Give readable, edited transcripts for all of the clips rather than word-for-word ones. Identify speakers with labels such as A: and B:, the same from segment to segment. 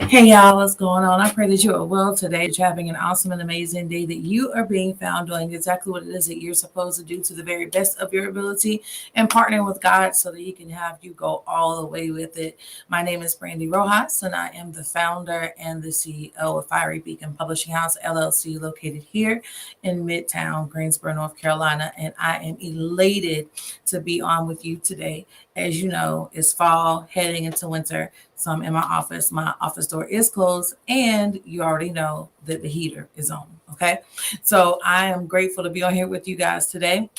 A: Hey y'all, what's going on? I pray that you are well today, that you're having an awesome and amazing day, that you are being found doing exactly what it is that you're supposed to do to the very best of your ability and partnering with God so that He can have you go all the way with it. My name is Brandy Rojas, and I am the founder and the CEO of Fiery Beacon Publishing House, LLC, located here in Midtown, Greensboro, North Carolina. And I am elated to be on with you today. As you know, it's fall heading into winter. So I'm in my office. My office door is closed, and you already know that the heater is on. Okay. So I am grateful to be on here with you guys today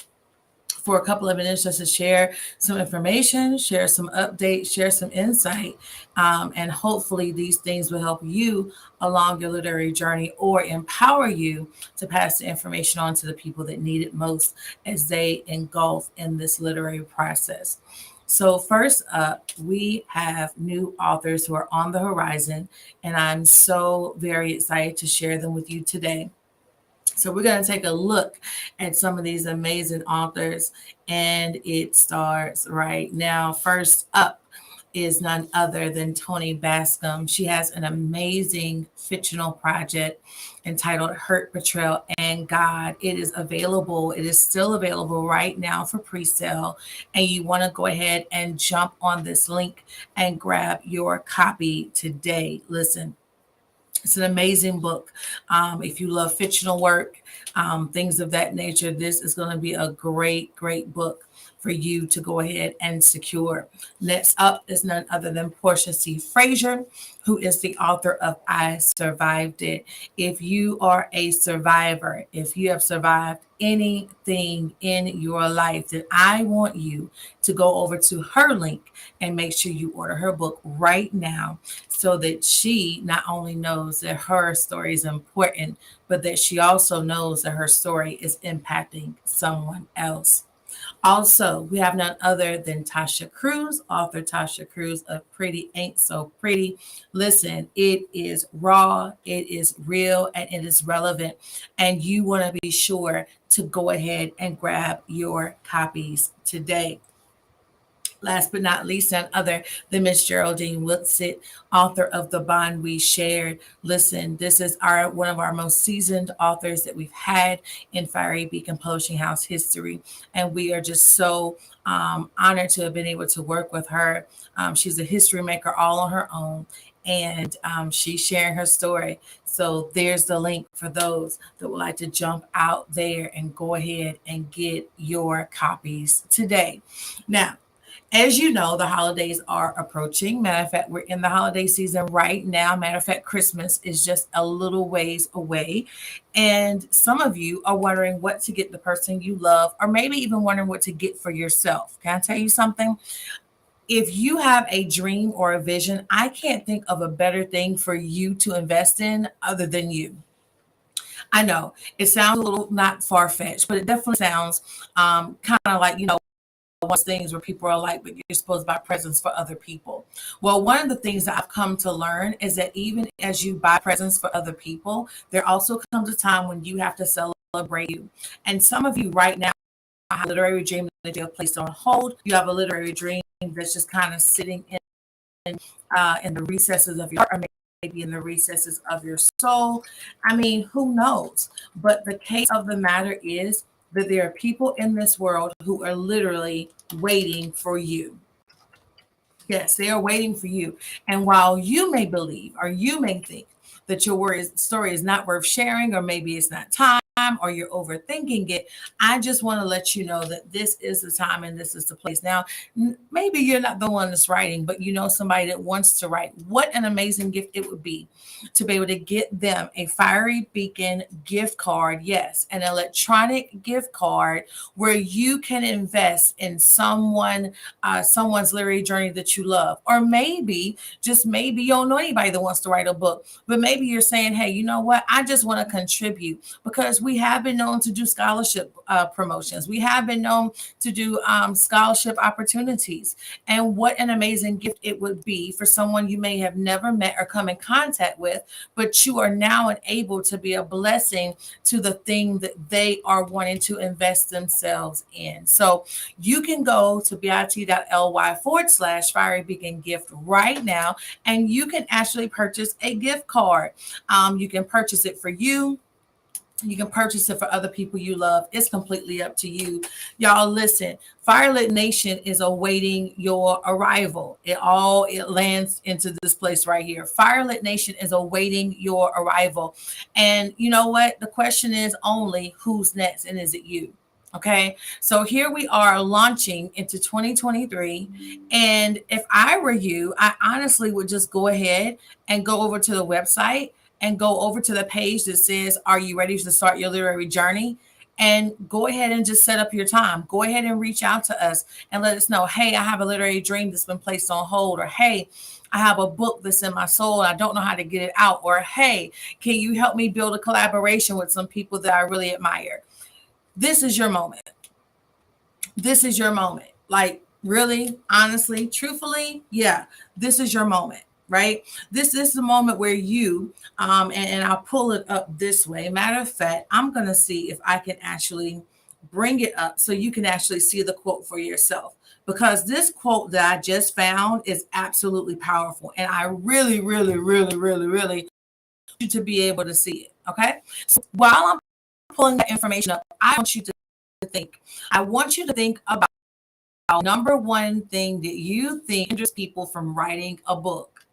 A: for a couple of minutes just to share some information, share some updates, share some insight. And hopefully these things will help you along your literary journey or empower you to pass the information on to the people that need it most as they engulf in this literary process. So, first up, we have new authors who are on the horizon, and I'm so very excited to share them with you today. So, we're going to take a look at some of these amazing authors, and it starts right now. First up is none other than Toni Bascom. She has an amazing fictional project entitled Hurt, Betrayal, and God. It is available. It is still available right now for pre-sale. And you want to go ahead and jump on this link and grab your copy today. Listen, it's an amazing book. If you love fictional work, things of that nature, this is going to be a great, great book for you to go ahead and secure. Next up is none other than Portia C. Frazier, who is the author of I Survived It. If you are a survivor, if you have survived anything in your life, then I want you to go over to her link and make sure you order her book right now so that she not only knows that her story is important, but that she also knows that her story is impacting someone else. Also, we have none other than Tasha Cruz, author Tasha Cruz of Pretty Ain't So Pretty. Listen, it is raw, it is real, and it is relevant. And you want to be sure to go ahead and grab your copies today. Last but not least, none other than Miss Geraldine Woodsett, author of The Bond We Shared. Listen, this is our one of our most seasoned authors that we've had in Fiery Beacon Publishing House history, and we are just so honored to have been able to work with her. She's a history maker all on her own, and she's sharing her story. So there's the link for those that would like to jump out there and go ahead and get your copies today. Now, as you know, the holidays are approaching. Matter of fact, we're in the holiday season right now. Matter of fact, Christmas is just a little ways away. And some of you are wondering what to get the person you love, or maybe even wondering what to get for yourself. Can I tell you something? If you have a dream or a vision, I can't think of a better thing for you to invest in other than you. I know it sounds a little not far fetched, but it definitely sounds kind of like, one of those things where people are like, but you're supposed to buy presents for other people. Well, one of the things that I've come to learn is that even as you buy presents for other people, there also comes a time when you have to celebrate you. And some of you right now have a literary dream that you have placed on hold. You have a literary dream that's just kind of sitting in the recesses of your heart, or maybe in the recesses of your soul. I mean, who knows? But the case of the matter is that there are people in this world who are literally waiting for you. Yes, they are waiting for you. And while you may believe or you may think that your story is not worth sharing, or maybe it's not time, or you're overthinking it, I just want to let you know that this is the time and this is the place. Now, maybe you're not the one that's writing, but you know somebody that wants to write. What an amazing gift it would be to be able to get them a Fiery Beacon gift card. Yes, an electronic gift card where you can invest in someone's literary journey that you love. Or maybe, just maybe, you don't know anybody that wants to write a book, but maybe you're saying, hey, you know what? I just want to contribute, because we have been known to do scholarship promotions. We have been known to do scholarship opportunities. And what an amazing gift it would be for someone you may have never met or come in contact with, but you are now able to be a blessing to the thing that they are wanting to invest themselves in. So you can go to bit.ly/Fiery Beacon Gift right now, and you can actually purchase a gift card. You can purchase it for you. You can purchase it for other people you love. It's completely up to you. Y'all, listen, Fyrelit Nation is awaiting your arrival. It lands into this place right here. Fyrelit Nation is awaiting your arrival. And you know what? The question is only who's next, and is it you? Okay, so here we are launching into 2023. And if I were you, I honestly would just go ahead and go over to the website and go over to the page that says, are you ready to start your literary journey? And go ahead and just set up your time. Go ahead and reach out to us and let us know, hey, I have a literary dream that's been placed on hold, or hey, I have a book that's in my soul. I don't know how to get it out. Or hey, can you help me build a collaboration with some people that I really admire? This is your moment. This is your moment. Like, really, honestly, truthfully, yeah, this is your moment, right? This is the moment where you, and I'll pull it up this way. Matter of fact, I'm going to see if I can actually bring it up so you can actually see the quote for yourself. Because this quote that I just found is absolutely powerful. And I really, really, really, really, really want you to be able to see it. Okay. So while I'm pulling that information up, I want you to think. I want you to think about number one thing that you think hinders people from writing a book.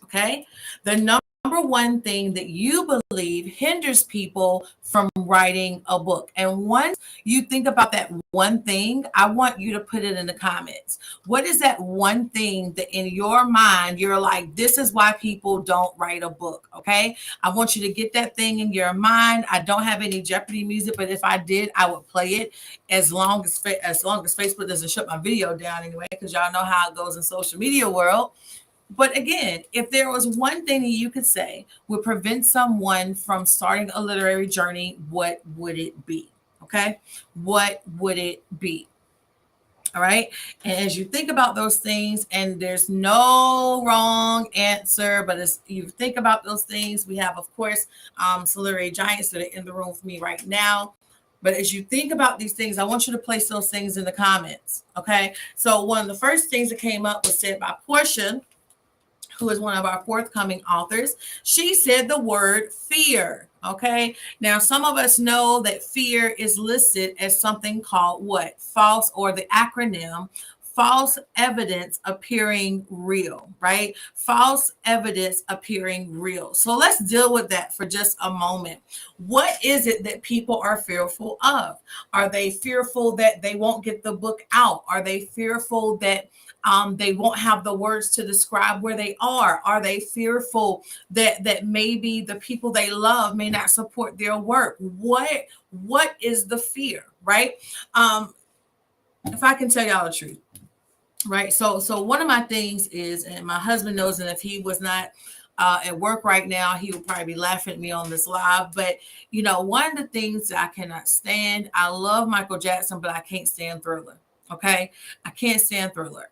A: Okay. The number one thing that you believe hinders people from writing a book. And once you think about that one thing, I want you to put it in the comments. What is that one thing that in your mind, you're like, this is why people don't write a book? Okay. I want you to get that thing in your mind. I don't have any Jeopardy music, but if I did, I would play it as long as Facebook doesn't shut my video down anyway, because y'all know how it goes in social media world. But again, if there was one thing that you could say would prevent someone from starting a literary journey, what would it be? Okay. What would it be? All right. And as you think about those things, and there's no wrong answer, but as you think about those things, we have, of course, some literary giants that are in the room with me right now. But as you think about these things, I want you to place those things in the comments. Okay. So one of the first things that came up was said by Portia, who is one of our forthcoming authors. She said the word fear. Okay. Now, some of us know that fear is listed as something called what? False, or the acronym false evidence appearing real, right? False evidence appearing real. So let's deal with that for just a moment. What is it that people are fearful of? Are they fearful that they won't get the book out? Are they fearful that they won't have the words to describe where they are? Are they fearful that maybe the people they love may not support their work? What is the fear, right? If I can tell y'all the truth, right? So one of my things is, and my husband knows, and if he was not at work right now, he would probably be laughing at me on this live. But one of the things that I cannot stand, I love Michael Jackson, but I can't stand Thriller. Okay. I can't stand Thriller.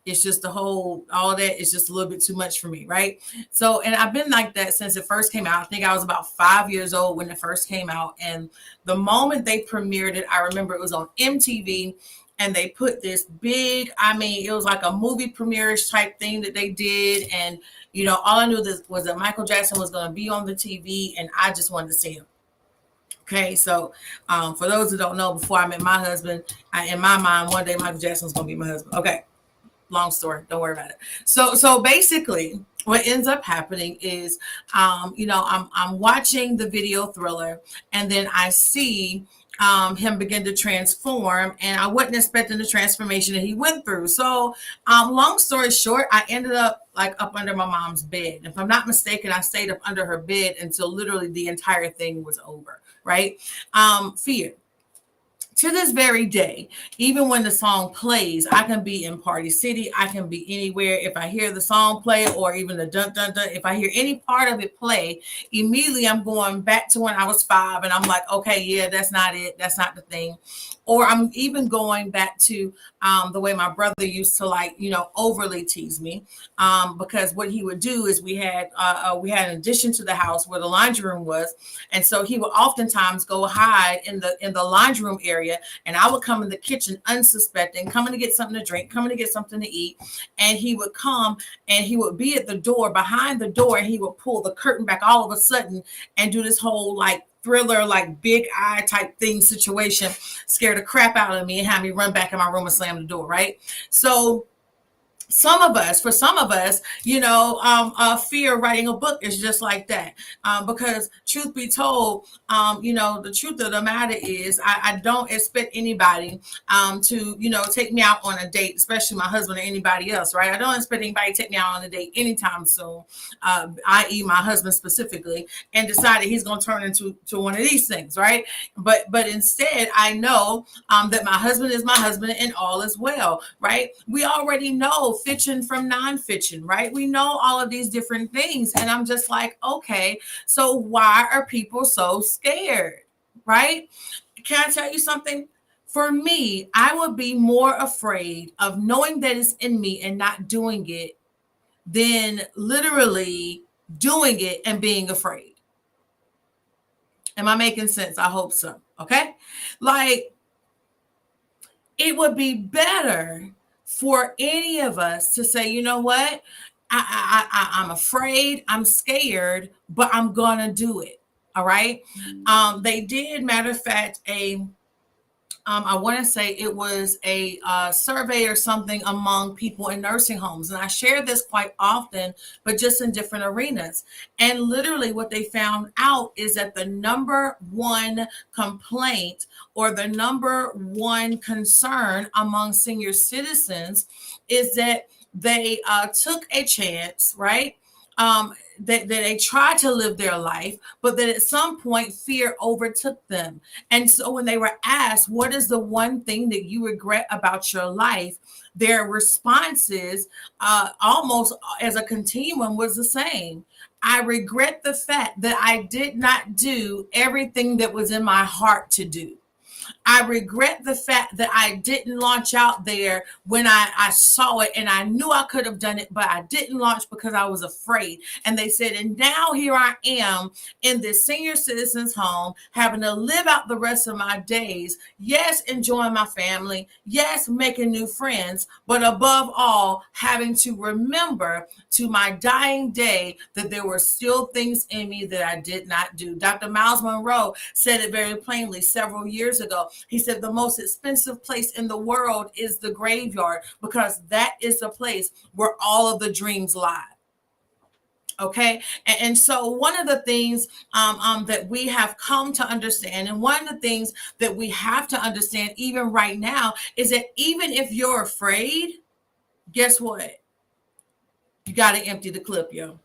A: It's just all that is just a little bit too much for me. Right. So, and I've been like that since it first came out. I think I was about 5 years old when it first came out. And the moment they premiered it, I remember it was on MTV. And they put this big, it was like a movie premiere type thing that they did. And, all I knew was that Michael Jackson was going to be on the TV, and I just wanted to see him. Okay, so for those who don't know, before I met my husband, in my mind, one day Michael Jackson was going to be my husband. Okay, long story. Don't worry about it. So basically, what ends up happening is, I'm watching the video Thriller, and then I see him begin to transform, and I wasn't expecting the transformation that he went through. So long story short, I ended up up under my mom's bed. If I'm not mistaken, I stayed up under her bed until literally the entire thing was over, right? Fear. to this very day, even when the song plays, I can be in Party City, I can be anywhere. If I hear the song play, or even the dun dun dun, if I hear any part of it play, immediately I'm going back to when I was 5, and I'm like, okay, yeah, that's not it, that's not the thing. Or I'm even going back to the way my brother used to, like, overly tease me, because what he would do is we had an addition to the house where the laundry room was, and so he would oftentimes go hide in the laundry room area, and I would come in the kitchen unsuspecting, coming to get something to drink, coming to get something to eat, and he would come and he would be at the door, behind the door, and he would pull the curtain back all of a sudden and do this whole like thriller, like big eye type thing situation, scare the crap out of me and have me run back in my room and slam the door, right? So for some of us, fear of writing a book is just like that. Because truth be told, the truth of the matter is, I don't expect anybody to, take me out on a date, especially my husband or anybody else, right? I don't expect anybody to take me out on a date anytime soon, i.e. my husband specifically, and decide that he's going to turn into one of these things, right? But instead, I know that my husband is my husband and all is well, right? We already know fiction from nonfiction, right? We know all of these different things. And I'm just like, okay, so why are people so scared, right? Can I tell you something? For me, I would be more afraid of knowing that it's in me and not doing it than literally doing it and being afraid. Am I making sense? I hope so. Okay. Like, it would be better for any of us to say, you know what? I'm afraid, I'm scared, but I'm gonna do it. All right. They did, matter of fact, I want to say it was a survey or something among people in nursing homes. And I share this quite often, but just in different arenas. And literally what they found out is that the number one complaint, or the number one concern among senior citizens, is that they took a chance, right? That they tried to live their life, but that at some point fear overtook them. And so when they were asked, what is the one thing that you regret about your life? Their responses, almost as a continuum, was the same. I regret the fact that I did not do everything that was in my heart to do. I regret the fact that I didn't launch out there when I saw it and I knew I could have done it, but I didn't launch because I was afraid. And they said, and now here I am in this senior citizens home, having to live out the rest of my days. Yes, enjoying my family. Yes, making new friends, but above all, having to remember to my dying day that there were still things in me that I did not do. Dr. Miles Monroe said it very plainly several years ago. He said the most expensive place in the world is the graveyard, because that is the place where all of the dreams lie. Okay. And so one of the things that we have come to understand, and one of the things that we have to understand even right now, is that even if you're afraid, guess what? You got to empty the clip, yo.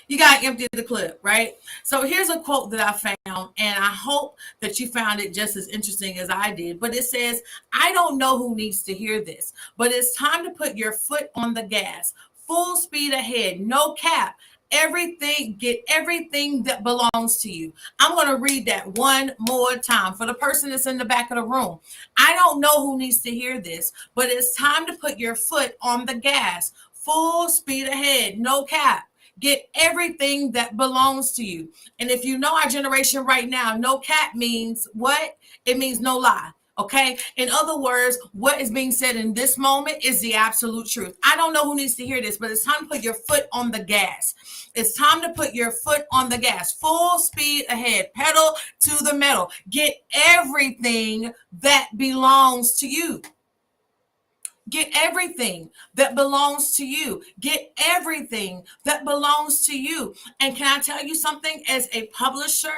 A: You got to empty the clip, right? So here's a quote that I found, and I hope that you found it just as interesting as I did. But it says, I don't know who needs to hear this, but it's time to put your foot on the gas, full speed ahead, no cap. Get everything that belongs to you. I'm going to read that one more time for the person that's in the back of the room. I don't know who needs to hear this, but it's time to put your foot on the gas, full speed ahead, no cap. Get everything that belongs to you. And if you know our generation right now, no cap means what? It means no lie. Okay. In other words, what is being said in this moment is the absolute truth. I don't know who needs to hear this, but it's time to put your foot on the gas. It's time to put your foot on the gas, full speed ahead, pedal to the metal. Get everything that belongs to you. Get everything that belongs to you. Get everything that belongs to you. And can I tell you something? As a publisher,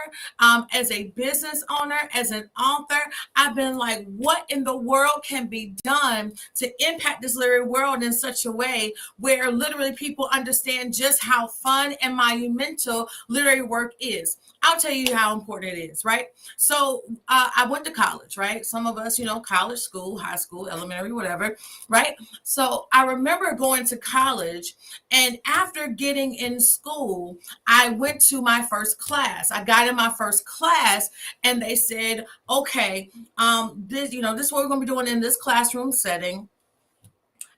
A: as a business owner, as an author, I've been like, what in the world can be done to impact this literary world in such a way where literally people understand just how fun and monumental literary work is? I'll tell you how important it is, right? So I went to college, right? Some of us, college, school, high school, elementary, whatever, right? So I remember going to college, and after getting in school, I went to my first class. I got in my first class, and they said, okay, this is what we're going to be doing in this classroom setting.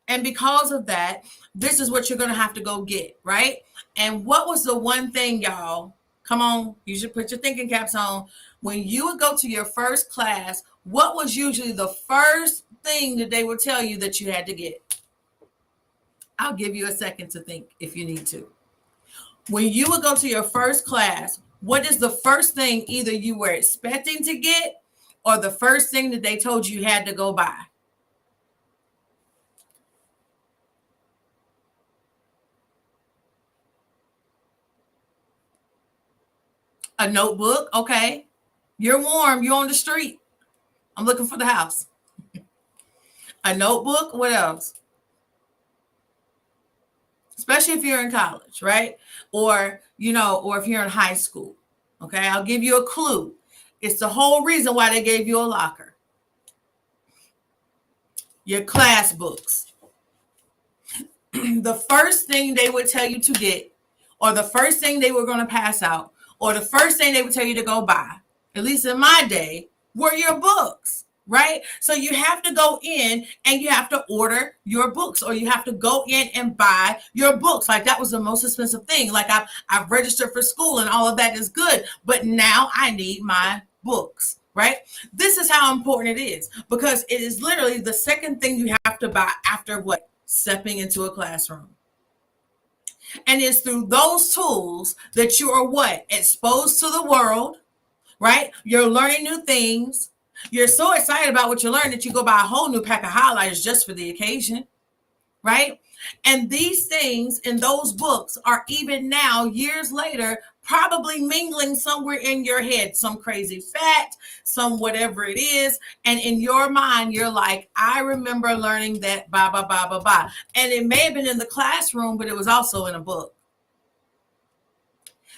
A: And because of that, this is what you're going to have to go get, right? And what was the one thing, y'all? Come on, you should put your thinking caps on. When you would go to your first class, what was usually the first thing that they would tell you that you had to get? I'll give you a second to think if you need to. When you would go to your first class, what is the first thing either you were expecting to get or the first thing that they told you had to go buy? A notebook, okay. You're warm, you're on the street. I'm looking for the house. A notebook, what else? Especially if you're in college, right? Or if you're in high school. Okay, I'll give you a clue. It's the whole reason why they gave you a locker. Your class books. The first thing they would tell you to get, or the first thing they were going to pass out, or the first thing they would tell you to go buy, at least in my day, were your books, right? So you have to go in and you have to order your books, or you have to go in and buy your books. Like that was the most expensive thing. Like I've registered for school and all of that is good, but now I need my books, right? This is how important it is, because it is literally the second thing you have to buy after what? Stepping into a classroom. And it's through those tools that you are what? Exposed to the world, right? You're learning new things. You're so excited about what you learn that you go buy a whole new pack of highlighters just for the occasion, right? And these things in those books are even now, years later, probably mingling somewhere in your head, some crazy fact, some whatever it is. And in your mind, you're like, I remember learning that, blah, blah, blah, blah, blah. And it may have been in the classroom, but it was also in a book.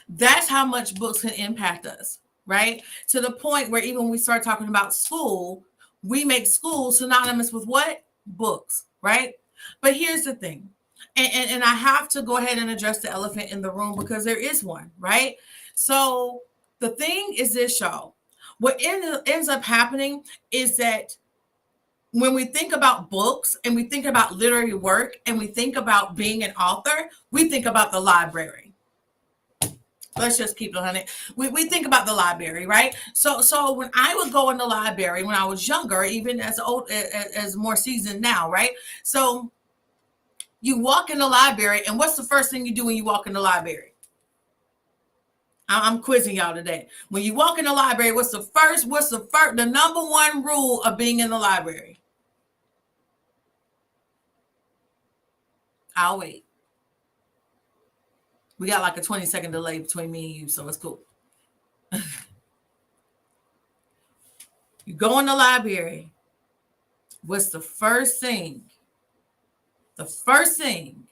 A: That's how much books can impact us, right? To the point where even when we start talking about school, we make school synonymous with what? Books, right? But here's the thing. And I have to go ahead and address the elephant in the room because there is one, right? So the thing is this, y'all. What ends up happening is that when we think about books and we think about literary work and we think about being an author, we think about the library. Let's just keep it 100. We think about the library, right? So when I would go in the library when I was younger, even as old as more seasoned now, right? So you walk in the library, and what's the first thing you do when you walk in the library? I'm quizzing y'all today. When you walk in the library, the number one rule of being in the library? I'll wait. We got like a 20-second delay between me and you, so it's cool. You go in the library. What's the first thing? The first thing,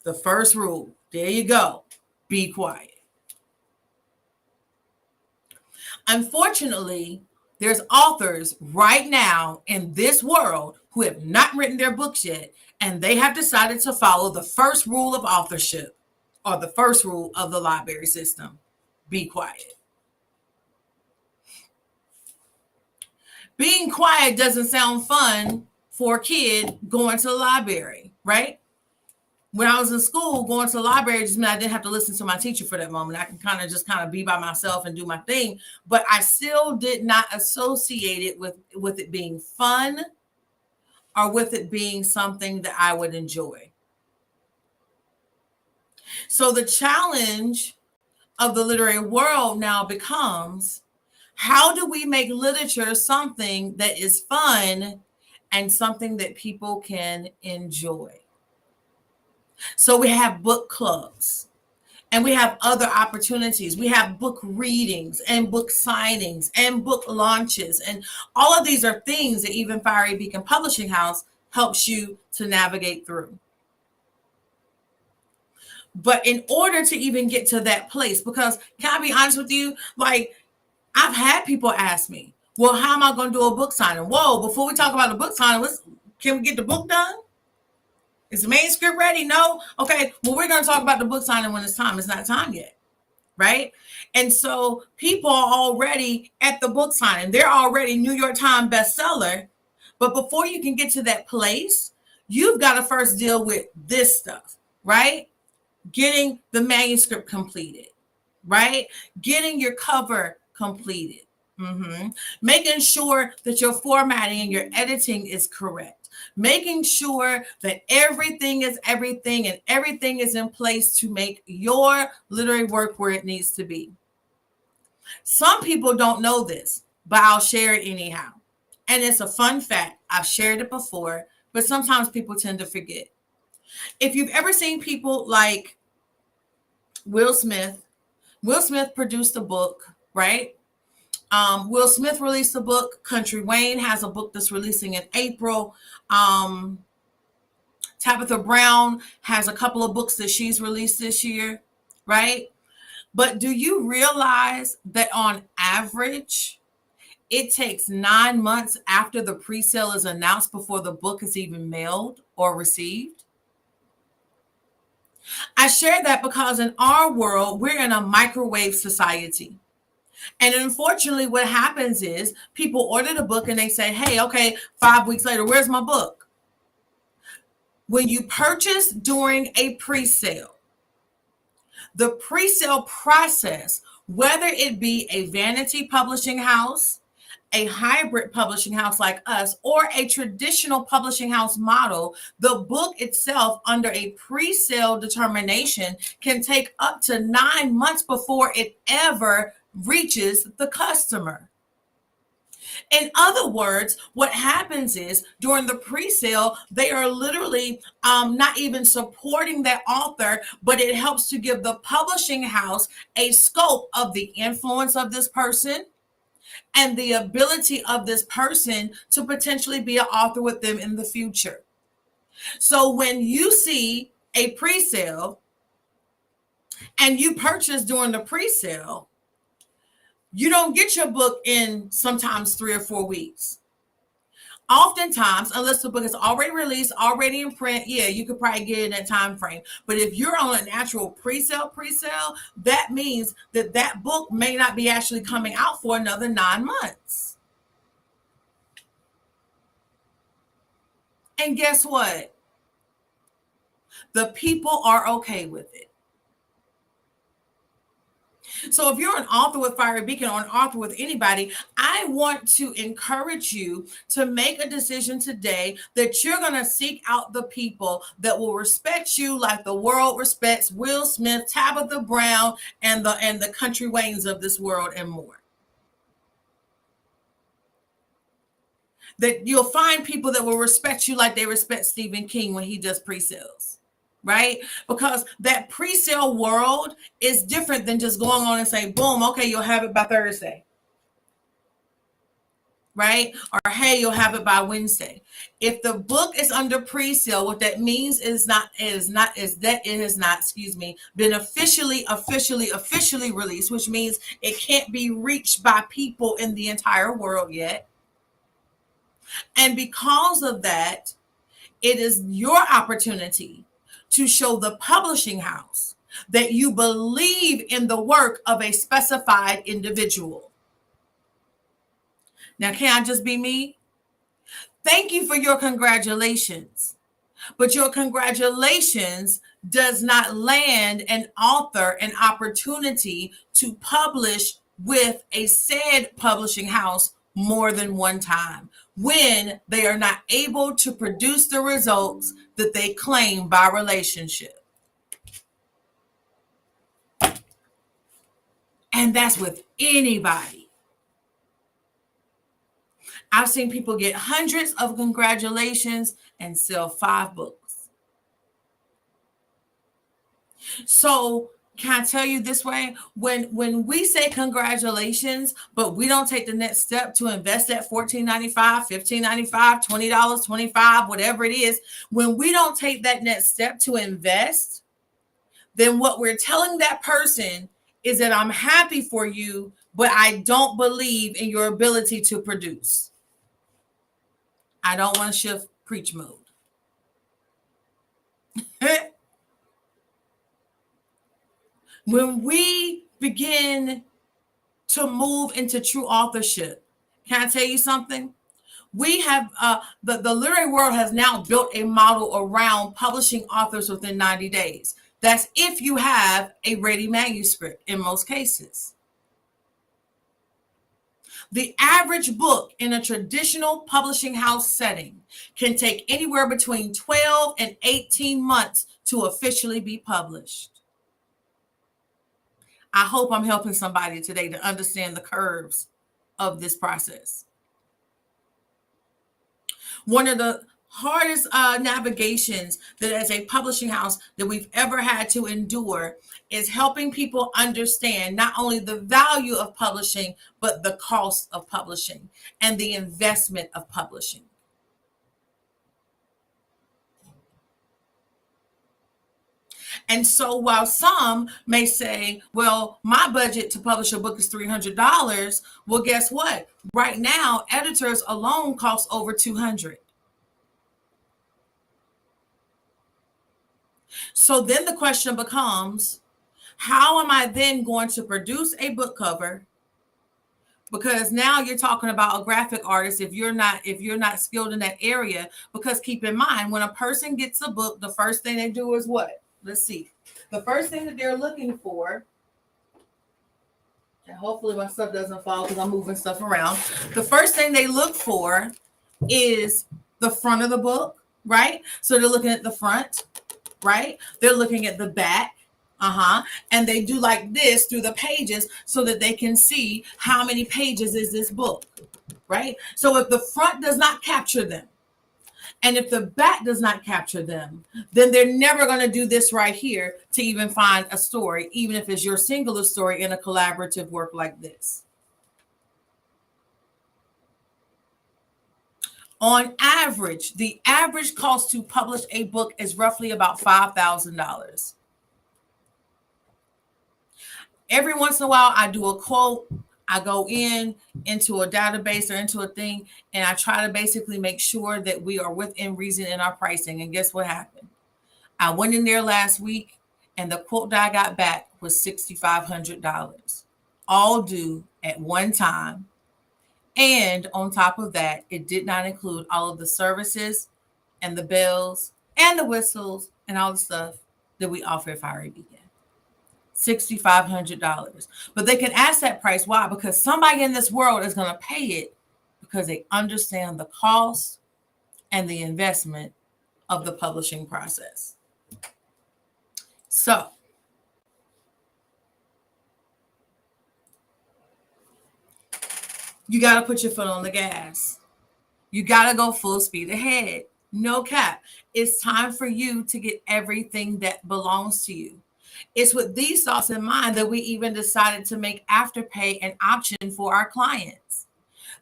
A: the first rule. There you go. Be quiet. Unfortunately, there's authors right now in this world who have not written their books yet, and they have decided to follow the first rule of authorship, or the first rule of the library system. Be quiet. Being quiet doesn't sound fun for a kid going to the library, right? When I was in school, going to the library just meant I didn't have to listen to my teacher for that moment. I can kind of be by myself and do my thing, but I still did not associate it with it being fun or with it being something that I would enjoy. So the challenge of the literary world now becomes, how do we make literature something that is fun and something that people can enjoy. So we have book clubs. And we have other opportunities. We have book readings and book signings and book launches. And all of these are things that even Fiery Beacon Publishing House helps you to navigate through. But in order to even get to that place, because can I be honest with you? Like, I've had people ask me, well, how am I going to do a book signing? Whoa, before we talk about the book signing, can we get the book done? Is the manuscript ready? No? Okay, well, we're going to talk about the book signing when it's time. It's not time yet. Right? And so people are already at the book signing. They're already New York Times bestseller. But before you can get to that place, you've got to first deal with this stuff, right? Getting the manuscript completed, right? Getting your cover completed. Making sure that your formatting and your editing is correct. Making sure that everything is everything and everything is in place to make your literary work where it needs to be. Some people don't know this, but I'll share it anyhow. And it's a fun fact. I've shared it before, but sometimes people tend to forget. If you've ever seen people like Will Smith produced a book, right? Will Smith released a book. Country Wayne has a book that's releasing in April. Tabitha Brown has a couple of books that she's released this year, right? But do you realize that on average, it takes 9 months after the pre-sale is announced before the book is even mailed or received? I share that because in our world, we're in a microwave society. And unfortunately, what happens is people order the book and they say, hey, okay, 5 weeks later, where's my book? When you purchase during a pre-sale, the pre-sale process, whether it be a vanity publishing house, a hybrid publishing house like us, or a traditional publishing house model, the book itself under a pre-sale determination can take up to 9 months before it ever reaches the customer. In other words, what happens is during the pre-sale, they are literally not even supporting that author, but it helps to give the publishing house a scope of the influence of this person and the ability of this person to potentially be an author with them in the future. So when you see a pre-sale and you purchase during the pre-sale, you don't get your book in sometimes 3 or 4 weeks. Oftentimes, unless the book is already released, already in print, yeah, you could probably get it in that time frame. But if you're on an actual pre-sale, that means that book may not be actually coming out for another 9 months. And guess what? The people are okay with it. So if you're an author with Fiery Beacon or an author with anybody, I want to encourage you to make a decision today that you're going to seek out the people that will respect you like the world respects Will Smith, Tabitha Brown, and the Country Waynes of this world and more. That you'll find people that will respect you like they respect Stephen King when he does pre-sales. Right? Because that pre-sale world is different than just going on and saying, boom, okay, you'll have it by Thursday. Right? Or hey, you'll have it by Wednesday. If the book is under pre-sale, what that means is that it has not, been officially released, which means it can't be reached by people in the entire world yet. And because of that, it is your opportunity to show the publishing house that you believe in the work of a specified individual. Now, can I just be me? Thank you for your congratulations. But your congratulations does not land an author an opportunity to publish with a said publishing house more than one time when they are not able to produce the results that they claim by relationship. And that's with anybody. I've seen people get hundreds of congratulations and sell 5 books. So can I tell you this way? When we say congratulations, but we don't take the next step to invest at $14.95, $15.95, $20, $25, whatever it is, when we don't take that next step to invest, then what we're telling that person is that I'm happy for you, but I don't believe in your ability to produce. I don't want to shift preach mode. When we begin to move into true authorship, can I tell you something? We have the literary world has now built a model around publishing authors within 90 days. That's if you have a ready manuscript in most cases. The average book in a traditional publishing house setting can take anywhere between 12 and 18 months to officially be published. I hope I'm helping somebody today to understand the curves of this process. One of the hardest navigations that as a publishing house that we've ever had to endure is helping people understand not only the value of publishing, but the cost of publishing and the investment of publishing. And so while some may say, well, my budget to publish a book is $300, well, guess what? Right now, editors alone cost over $200. So then the question becomes, how am I then going to produce a book cover? Because now you're talking about a graphic artist if you're not skilled in that area. Because keep in mind, when a person gets a book, the first thing they do is what? Let's see. The first thing that they're looking for, and hopefully my stuff doesn't fall because I'm moving stuff around. The first thing they look for is the front of the book, right? So they're looking at the front, right? They're looking at the back. And they do like this through the pages so that they can see how many pages is this book, right? So if the front does not capture them, and if the back does not capture them, then they're never going to do this right here to even find a story, even if it's your singular story in a collaborative work like this. On average, the average cost to publish a book is roughly about $5,000. Every once in a while, I do a quote. I go into a database or into a thing, and I try to basically make sure that we are within reason in our pricing. And guess what happened? I went in there last week, and the quote that I got back was $6,500, all due at one time. And on top of that, it did not include all of the services and the bells and the whistles and all the stuff that we offer at Fyrelit. $6,500. But they can ask that price. Why? Because somebody in this world is going to pay it because they understand the cost and the investment of the publishing process. So you got to put your foot on the gas. You got to go full speed ahead. No cap. It's time for you to get everything that belongs to you. It's with these thoughts in mind that we even decided to make Afterpay an option for our clients.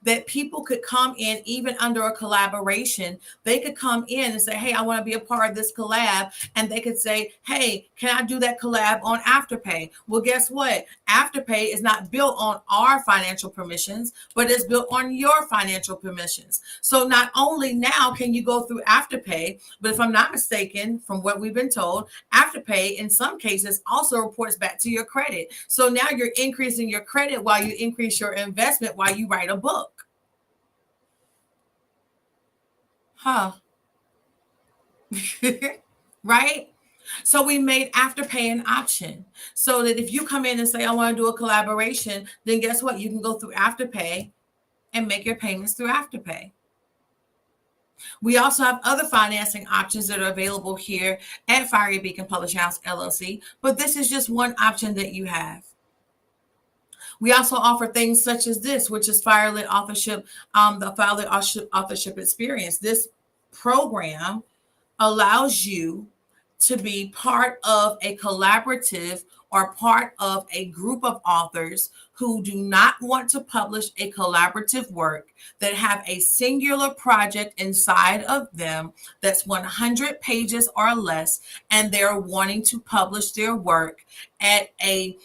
A: That people could come in, even under a collaboration, they could come in and say, hey, I want to be a part of this collab. And they could say, hey, can I do that collab on Afterpay? Well, guess what? Afterpay is not built on our financial permissions, but it's built on your financial permissions. So not only now can you go through Afterpay, but if I'm not mistaken, from what we've been told, Afterpay in some cases also reports back to your credit. So now you're increasing your credit while you increase your investment while you write a book. Right? So we made Afterpay an option so that if you come in and say, I want to do a collaboration, then guess what? You can go through Afterpay and make your payments through Afterpay. We also have other financing options that are available here at Fyrelit Publishing House LLC, but this is just one option that you have. We also offer things such as this, which is Fyrelit authorship, the Fyrelit authorship experience. This program allows you to be part of a collaborative or part of a group of authors who do not want to publish a collaborative work, that have a singular project inside of them that's 100 pages or less, and they're wanting to publish their work at a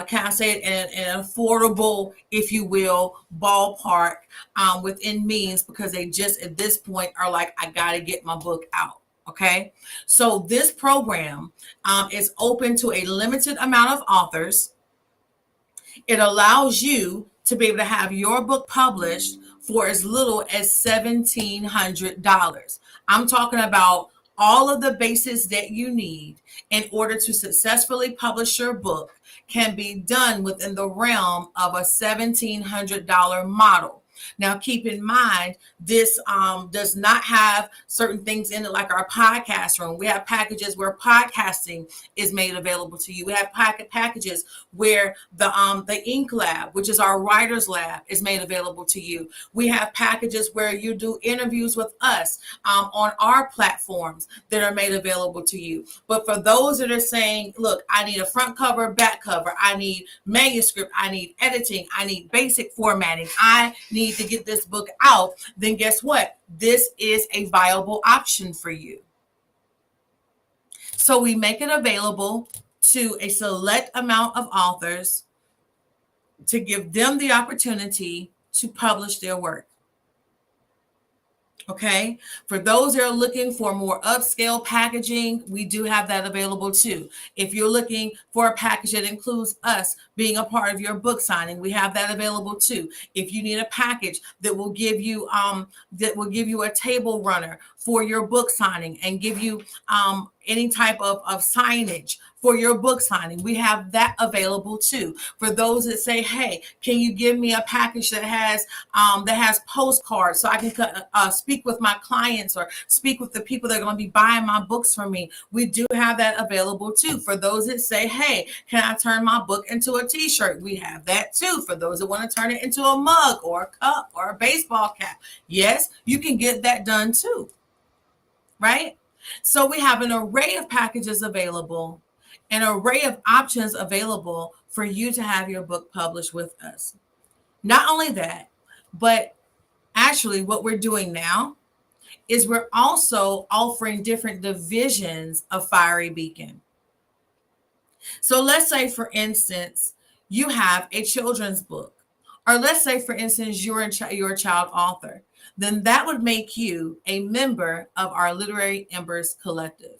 A: can I say it, in an affordable, if you will, ballpark, within means, because they just at this point are like, I got to get my book out. Okay. So this program is open to a limited amount of authors. It allows you to be able to have your book published for as little as $1,700. I'm talking about all of the bases that you need in order to successfully publish your book can be done within the realm of a $1,700 model. Now, keep in mind, this does not have certain things in it like our podcast room. We have packages where podcasting is made available to you. We have packages where the Ink Lab, which is our writer's lab, is made available to you. We have packages where you do interviews with us on our platforms that are made available to you. But for those that are saying, look, I need a front cover, back cover, I need manuscript, I need editing, I need basic formatting, I need to get this book out, then guess what? This is a viable option for you. So we make it available to a select amount of authors to give them the opportunity to publish their work. Okay. For those that are looking for more upscale packaging, we do have that available too. If you're looking for a package that includes us being a part of your book signing, we have that available too. If you need a package that will give you a table runner for your book signing and give you any type of signage for your book signing, we have that available too. For those that say, hey, can you give me a package that has postcards so I can speak with my clients or speak with the people that are going to be buying my books from me, we do have that available too. For those that say, hey, can I turn my book into a t-shirt, we have that too. For those that want to turn it into a mug or a cup or a baseball cap, yes, you can get that done too. Right? So we have an array of packages available, an array of options available for you to have your book published with us. Not only that, but actually what we're doing now is we're also offering different divisions of Fiery Beacon. So let's say, for instance, you have a children's book, or let's say, for instance, you're a child author. Then that would make you a member of our Literary Embers Collective.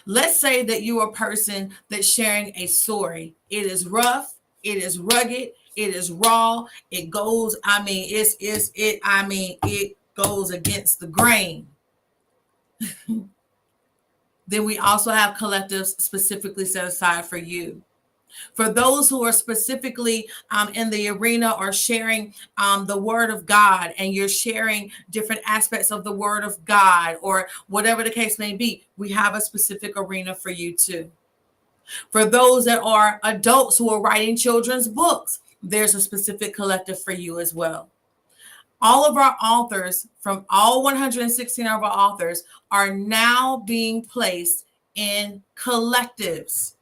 A: Let's say that you are a person that's sharing a story. It is rough, it is rugged, it is raw, it goes, it goes against the grain. Then we also have collectives specifically set aside for you. For those who are specifically in the arena or sharing the word of God, and you're sharing different aspects of the word of God, or whatever the case may be, we have a specific arena for you too. For those that are adults who are writing children's books, there's a specific collective for you as well. All of our authors, from all 116 of our authors, are now being placed in collectives.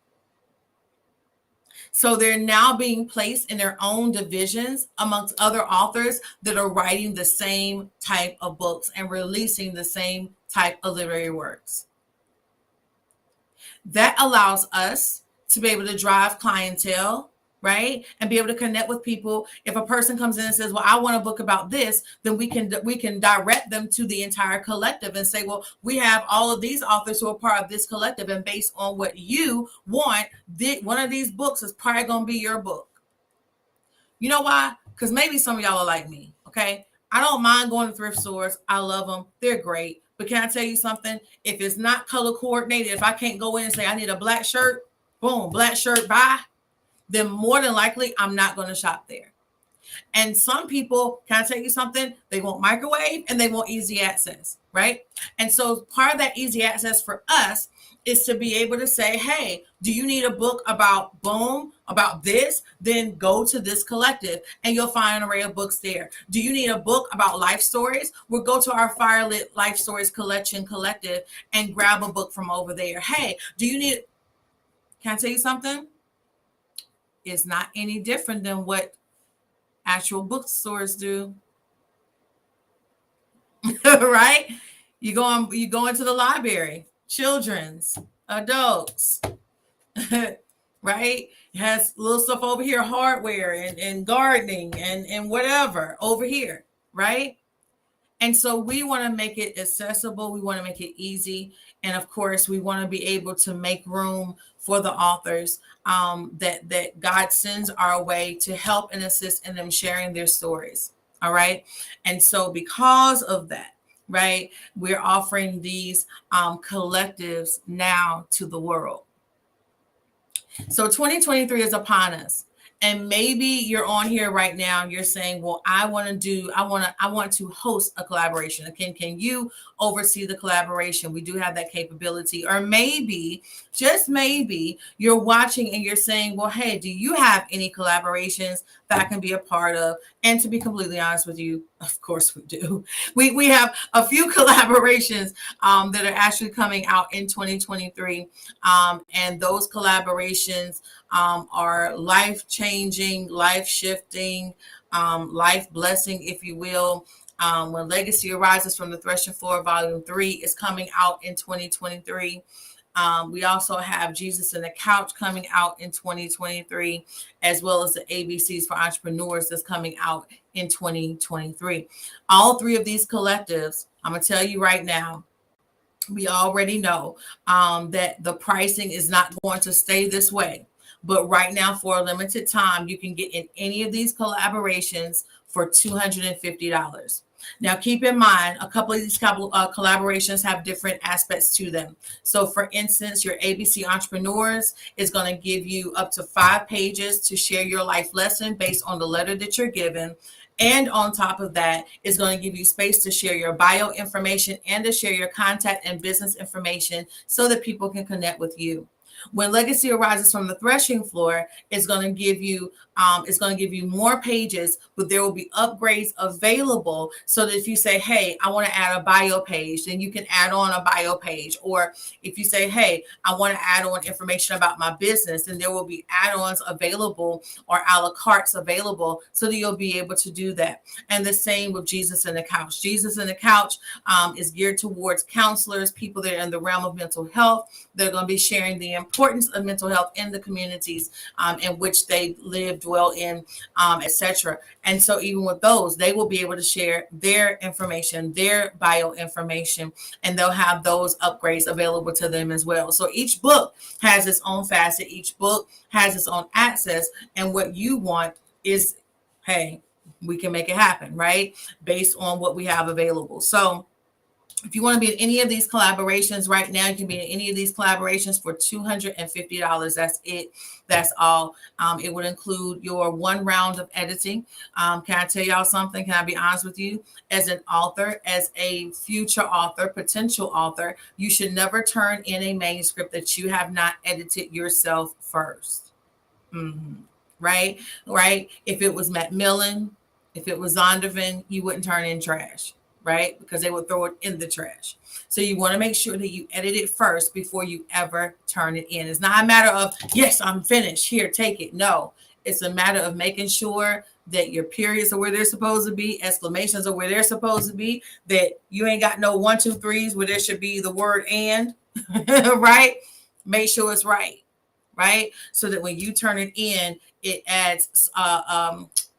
A: So they're now being placed in their own divisions amongst other authors that are writing the same type of books and releasing the same type of literary works. That allows us to be able to drive clientele, right? And be able to connect with people. If a person comes in and says, well, I want a book about this, then we can direct them to the entire collective and say, well, we have all of these authors who are part of this collective, and based on what you want, one of these books is probably going to be your book. You know why? Because maybe some of y'all are like me, okay? I don't mind going to thrift stores. I love them. They're great. But can I tell you something? If it's not color coordinated, if I can't go in and say I need a black shirt, boom, black shirt, buy, then more than likely I'm not going to shop there. And some people, can I tell you something? They want microwave and they want easy access, right? And so part of that easy access for us is to be able to say, hey, do you need a book about boom, about this? Then go to this collective and you'll find an array of books there. Do you need a book about life stories? We'll go to our Fyrelit Life Stories collective and grab a book from over there. Hey, do you need, can I tell you something? It's not any different than what actual bookstores do. Right? You go into the library, children's, adults, right? It has little stuff over here, hardware and gardening and whatever over here, right? And so we want to make it accessible. We want to make it easy. And of course, we want to be able to make room for the authors that God sends our way to help and assist in them sharing their stories. All right. And so because of that, right, we're offering these collectives now to the world. So 2023 is upon us. And maybe you're on here right now and you're saying, well, I want to host a collaboration. Can you oversee the collaboration? We do have that capability. Or maybe, just maybe, you're watching and you're saying, well, hey, do you have any collaborations that I can be a part of? And to be completely honest with you, of course we do. We have a few collaborations that are actually coming out in 2023. And those collaborations are life-changing, life-shifting, life-blessing, if you will. When Legacy Arises from the Threshing Floor, Volume 3 is coming out in 2023. We also have Jesus in the Couch coming out in 2023, as well as the ABCs for Entrepreneurs that's coming out in 2023. All three of these collectives, I'm going to tell you right now, we already know that the pricing is not going to stay this way. But right now, for a limited time, you can get in any of these collaborations for $250. Now, keep in mind, a couple of these collaborations have different aspects to them. So, for instance, your ABC Entrepreneurs is going to give you up to 5 pages to share your life lesson based on the letter that you're given. And on top of that, it's going to give you space to share your bio information and to share your contact and business information so that people can connect with you. When Legacy Arises from the Threshing Floor, it's going to give you more pages, but there will be upgrades available so that if you say, hey, I want to add a bio page, then you can add on a bio page. Or if you say, hey, I want to add on information about my business, then there will be add-ons available or a la cartes available so that you'll be able to do that. And the same with Jesus in the Couch. Jesus in the Couch is geared towards counselors, people that are in the realm of mental health. They're going to be sharing the importance of mental health in the communities in which they live, dwell in, etc. And so even with those, they will be able to share their information, their bio information, and they'll have those upgrades available to them as well. So each book has its own facet. Each book has its own access. And what you want is, hey, we can make it happen, right? Based on what we have available. So if you want to be in any of these collaborations right now, you can be in any of these collaborations for $250. That's it. That's all. It would include your 1 round of editing. Can I tell y'all something? Can I be honest with you? As an author, as a future author, potential author, you should never turn in a manuscript that you have not edited yourself first. Right? Right? If it was Macmillan, if it was Zondervan, you wouldn't turn in trash. Right? Because they would throw it in the trash. So you want to make sure that you edit it first before you ever turn it in. It's not a matter of, yes, I'm finished. Here, take it. No, it's a matter of making sure that your periods are where they're supposed to be, exclamations are where they're supposed to be, that you ain't got no 1, 2, 3s where there should be the word and, right? Make sure it's right, right? So that when you turn it in, it adds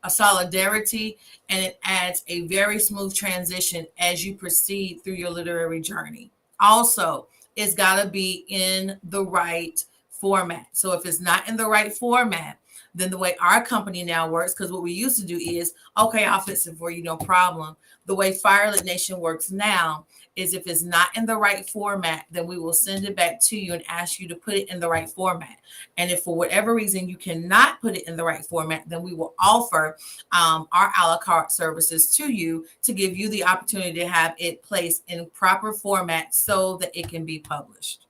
A: a solidarity, and it adds a very smooth transition as you proceed through your literary journey. Also, it's got to be in the right format. So if it's not in the right format, Then the way our company now works, because what we used to do is, okay, I'll fix it for you, no problem. The way Fyrelit Nation works now is if it's not in the right format, then we will send it back to you and ask you to put it in the right format. And if for whatever reason you cannot put it in the right format, then we will offer our a la carte services to you to give you the opportunity to have it placed in proper format so that it can be published.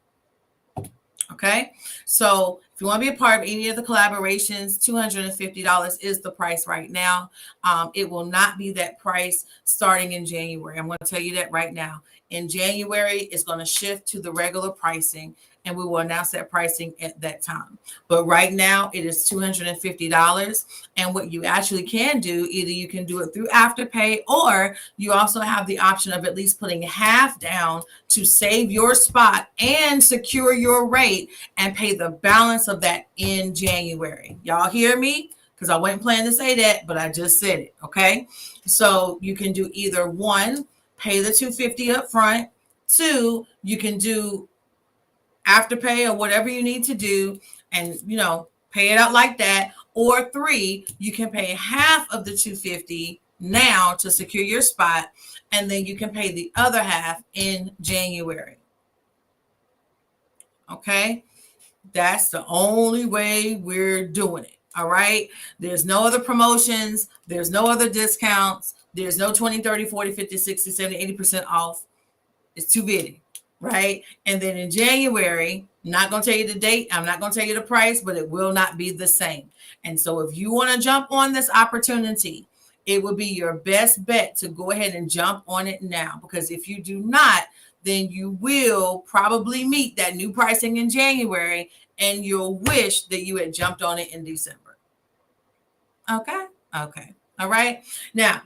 A: Okay, so if you want to be a part of any of the collaborations, $250 is the price right now. It will not be that price starting in January. I'm going to tell you that right now. In January, it's going to shift to the regular pricing, and we will announce that pricing at that time. But right now, it is $250. And what you actually can do, either you can do it through Afterpay, or you also have the option of at least putting half down to save your spot and secure your rate and pay the balance of that in January. Y'all hear me? Because I wasn't planning to say that, but I just said it. Okay. So you can do either one, pay the $250 up front. Two, you can do Afterpay or whatever you need to do and, pay it out like that. Or three, you can pay half of the $250 now to secure your spot, and then you can pay the other half in January. Okay, that's the only way we're doing it. All right, there's no other promotions, there's no other discounts, there's no 20, 30, 40, 50, 60, 70, 80% off. It's too big, right? And then in January, I'm not going to tell you the date, I'm not going to tell you the price, but it will not be the same. And so if you want to jump on this opportunity, it would be your best bet to go ahead and jump on it now, because if you do not, then you will probably meet that new pricing in January and you'll wish that you had jumped on it in December. Okay. All right. Now,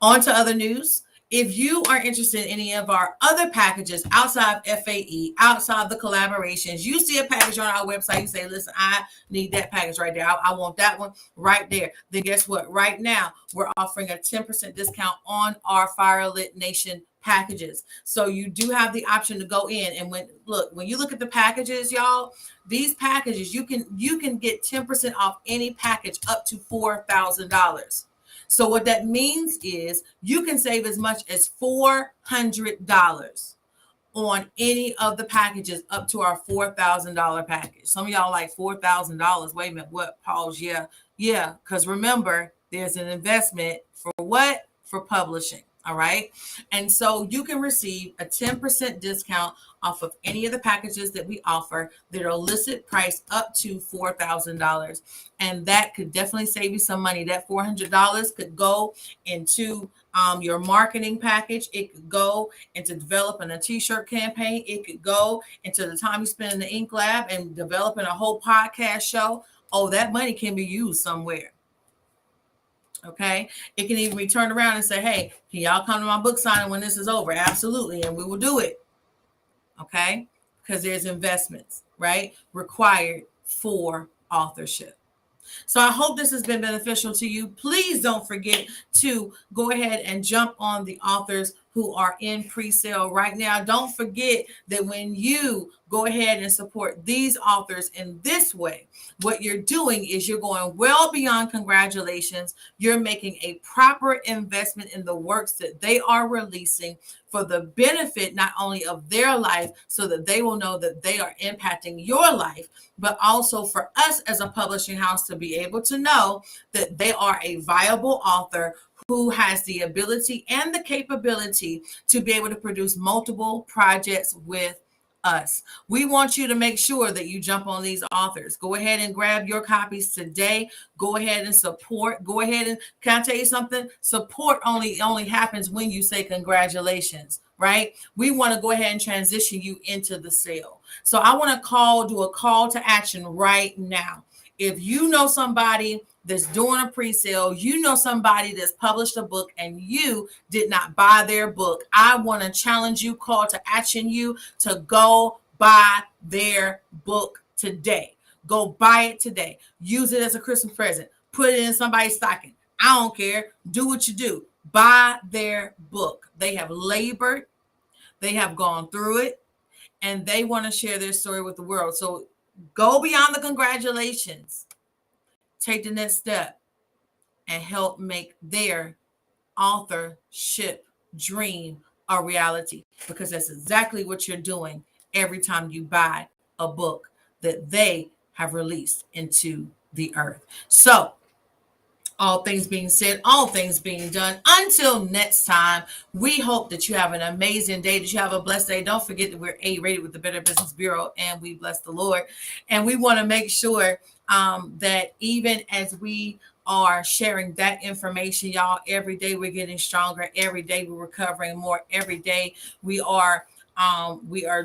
A: on to other news. If you are interested in any of our other packages outside FAE, outside the collaborations, you see a package on our website, you say, listen, I need that package right there. I want that one right there. Then guess what? Right now, we're offering a 10% discount on our Fyrelit Nation packages. So you do have the option to go in. And when you look at the packages, y'all, these packages, you can get 10% off any package up to $4,000. So what that means is you can save as much as $400 on any of the packages up to our $4,000 package. Some of y'all like $4,000. Wait a minute, what? Pause. Yeah. Because remember, there's an investment for what? For publishing. All right. And so you can receive a 10% discount off of any of the packages that we offer that are listed price up to $4,000. And that could definitely save you some money. That $400 could go into your marketing package. It could go into developing a t-shirt campaign. It could go into the time you spend in the ink lab and developing a whole podcast show. Oh, that money can be used somewhere. Okay. It can even be turned around and say, hey, can y'all come to my book signing when this is over? Absolutely. And we will do it. Okay. Because there's investments, right, required for authorship. So I hope this has been beneficial to you. Please don't forget to go ahead and jump on the authors who are in pre-sale right now. Don't forget that when you go ahead and support these authors in this way, what you're doing is you're going well beyond congratulations. You're making a proper investment in the works that they are releasing for the benefit not only of their life, so that they will know that they are impacting your life, but also for us as a publishing house to be able to know that they are a viable author who has the ability and the capability to be able to produce multiple projects with us. We want you to make sure that you jump on these authors. Go ahead and grab your copies today. Go ahead and support. Go ahead and, can I tell you something? Support only happens when you say congratulations, right? We want to go ahead and transition you into the sale. So I want to do a call to action right now. If you know somebody that's doing a pre-sale, you know somebody that's published a book and you did not buy their book, I want to challenge you, call to action you to go buy their book today. Go buy it today. Use it as a Christmas present. Put it in somebody's stocking. I don't care. Do what you do. Buy their book. They have labored. They have gone through it. And they want to share their story with the world. So go beyond the congratulations take the next step and help make their authorship dream a reality, because that's exactly what you're doing every time you buy a book that they have released into the earth. So, all things being said, all things being done, until next time, we hope that you have an amazing day, that you have a blessed day. Don't forget that we're A-rated with the Better Business Bureau, and we bless the Lord. And we want to make sure that even as we are sharing that information, y'all, every day we're getting stronger. Every day we're recovering more. Every day we are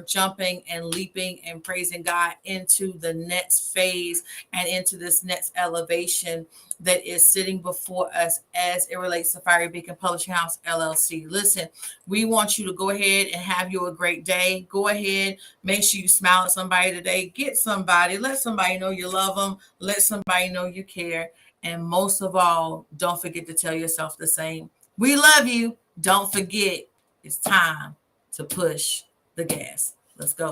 A: jumping and leaping and praising God into the next phase and into this next elevation that is sitting before us as it relates to Fiery Beacon Publishing House LLC. Listen, we want you to go ahead and have you a great day. Go ahead, make sure you smile at somebody today. Get somebody, let somebody know you love them. Let somebody know you care. And most of all, don't forget to tell yourself the same. We love you. Don't forget, it's time to push the gas. Let's go.